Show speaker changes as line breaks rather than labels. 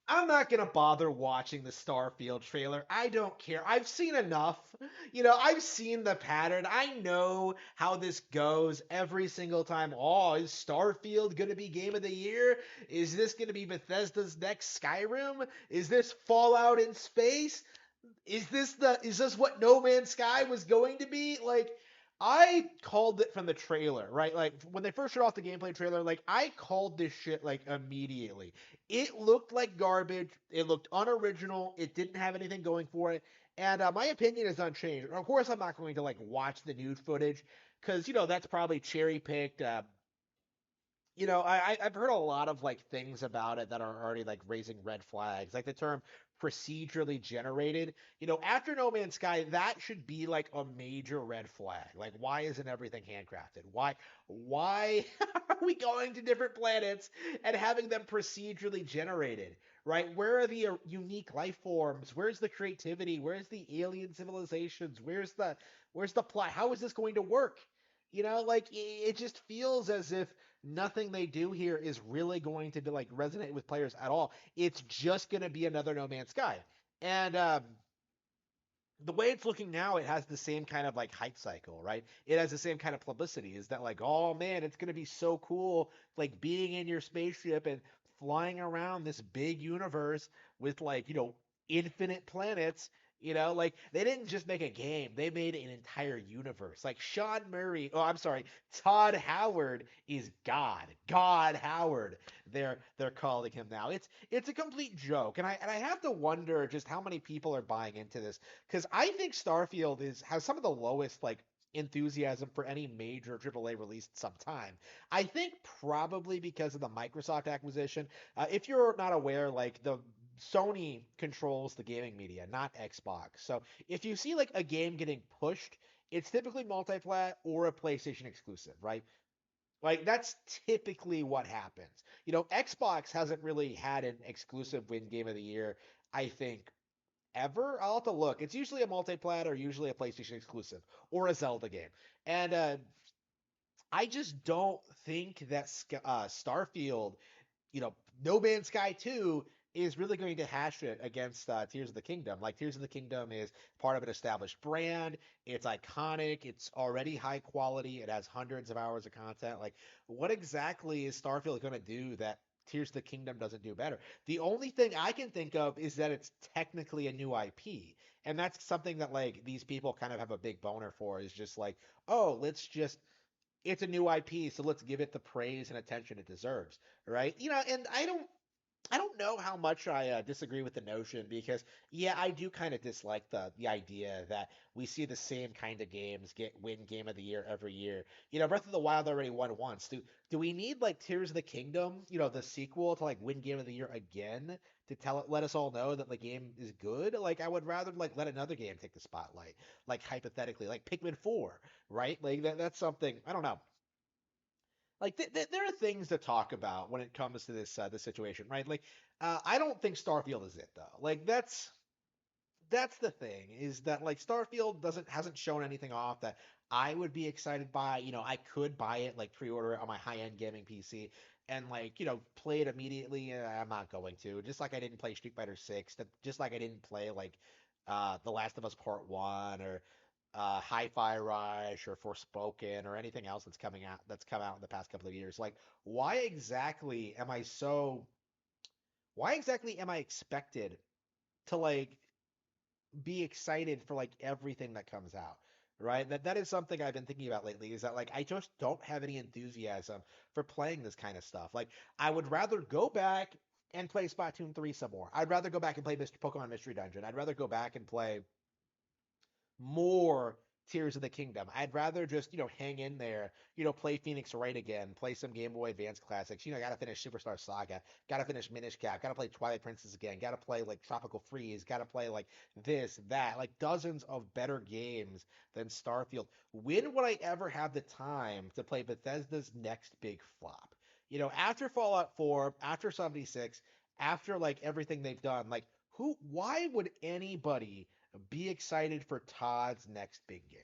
I'm not gonna bother watching the Starfield trailer. I don't care. I've seen enough. I've seen the pattern. I know how this goes every single time. Oh, is Starfield gonna be game of the year? Is this gonna be Bethesda's next Skyrim? Is this Fallout in space? Is this what No Man's Sky was going to be? Like, I called it from the trailer, right? Like when they first showed off the gameplay trailer, like I called this shit like immediately. It looked like garbage. It looked unoriginal. It didn't have anything going for it. And my opinion is unchanged. Of course, I'm not going to like watch the news footage because that's probably cherry picked. I've heard a lot of like things about it that are already like raising red flags, like the term procedurally generated. After No Man's Sky, that should be like a major red flag. Like, why isn't everything handcrafted? Why are we going to different planets and having them procedurally generated? Right? Where are the unique life forms? Where's the creativity? Where's the alien civilizations? Where's the plot? How is this going to work? Like it just feels as if nothing they do here is really going to like resonate with players at all. It's just going to be another No Man's Sky. And the way it's looking now, it has the same kind of like hype cycle, right? It has the same kind of publicity. Is that like, oh man, it's going to be so cool, like being in your spaceship and flying around this big universe with like, infinite planets. Like they didn't just make a game, they made an entire universe. Like Sean Murray, oh, I'm sorry, Todd Howard is God. God Howard, they're calling him now. It's a complete joke, and I have to wonder just how many people are buying into this because I think Starfield has some of the lowest like enthusiasm for any major AAA release in some time. I think probably because of the Microsoft acquisition. If you're not aware, like the Sony controls the gaming media, not Xbox. So if you see like a game getting pushed, it's typically multiplat or a PlayStation exclusive, right? Like that's typically what happens. Xbox hasn't really had an exclusive win game of the year, I think, ever. I'll have to look. It's usually a multi-plat or usually a PlayStation exclusive or a Zelda game. And I just don't think that Starfield, you know, No Man's Sky 2 is really going to hash it against Tears of the Kingdom. Like Tears of the Kingdom is part of an established brand. It's iconic. It's already high quality. It has hundreds of hours of content. Like, what exactly is Starfield going to do that Tears of the Kingdom doesn't do better? The only thing I can think of is that it's technically a new IP. And that's something that like these people kind of have a big boner for is just like, oh, it's a new IP, so let's give it the praise and attention it deserves, right? And I don't know how much I disagree with the notion because yeah, I do kind of dislike the idea that we see the same kind of games get win Game of the Year every year. Breath of the Wild already won once. Do we need like Tears of the Kingdom, the sequel to like win Game of the Year again to let us all know that the game is good? Like I would rather like let another game take the spotlight, like hypothetically, like Pikmin 4, right? Like that's something I don't know. Like there are things to talk about when it comes to this situation, right? Like I don't think Starfield is it though. Like that's the thing is that like Starfield hasn't shown anything off that I would be excited by. I could buy it like pre-order it on my high-end gaming PC and like play it immediately. I'm not going to. Just like I didn't play Street Fighter 6, just like I didn't play like The Last of Us Part 1 or Hi-Fi Rush or Forspoken or anything else that's come out in the past couple of years. Like why exactly am I expected to like be excited for like everything that comes out, right? That is something I've been thinking about lately is that like I just don't have any enthusiasm for playing this kind of stuff. Like I would rather go back and play Splatoon 3 some more. I'd rather go back and play Mr. Pokemon Mystery Dungeon. I'd rather go back and play more Tears of the Kingdom. I'd rather just, hang in there, play Phoenix Wright again, play some Game Boy Advance classics. Gotta finish Superstar Saga, gotta finish Minish Cap, gotta play Twilight Princess again, gotta play like Tropical Freeze, gotta play like this, that, like dozens of better games than Starfield. When would I ever have the time to play Bethesda's next big flop? After Fallout 4, after 76, after like everything they've done, like why would anybody be excited for Todd's next big game?